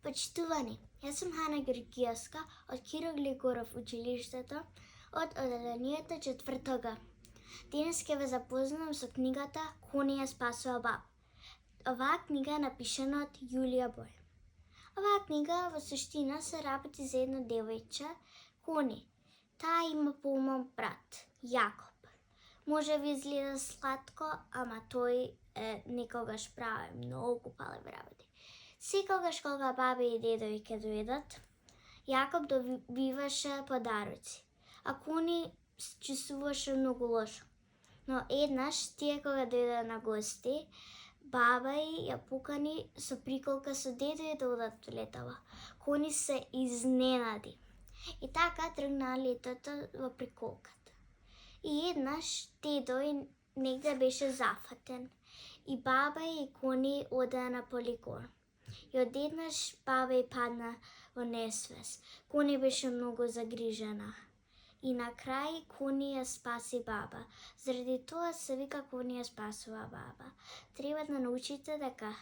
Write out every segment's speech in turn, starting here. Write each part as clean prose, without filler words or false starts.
Почитувани, јас сум Хана Георгиевска од Киро Глигоров училиштето од одделението 4Г. Денес ќе ве запознам со книгата Кони ја спасува баба. Оваа книга е напишана од Јулија Бој. Оваа книга во суштина се работи за едно девојче, Кони. Таа има поуман брат, Јакоб. Може ви изгледа сладко, ама тој некогаш прави многу палеви работи. Секогаш кога баба и дедо ќе дојдат, Јакоб добиваше подароци, а Кони се чувствуваше многу лошо. Но еднаш, тие кога дојде на гости, баба ја покани со приколка со дедо и да одат во летова. Кони се изненади. И така тргна летото во приколката. И еднаш дедо негде беше зафатен. И баба и Кони одеа на полигон. И одеднаш баба и падна во несвест. Кони беше многу загрижена. И на крај Кони ја спаси баба. Заради тоа се вика Кони ја спасува баба. Треба да научите дека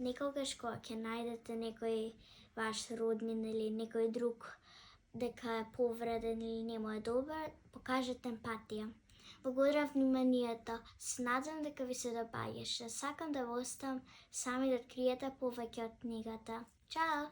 некогаш кога ќе најдете некој ваш роднин или некој друг дека е повреден или не му е добар, покажете емпатија. Благодарам вниманието. Се надевам дека ви се допаѓаше. Сакам да ви оставам сами да откриете повеќе од книгата. Чао!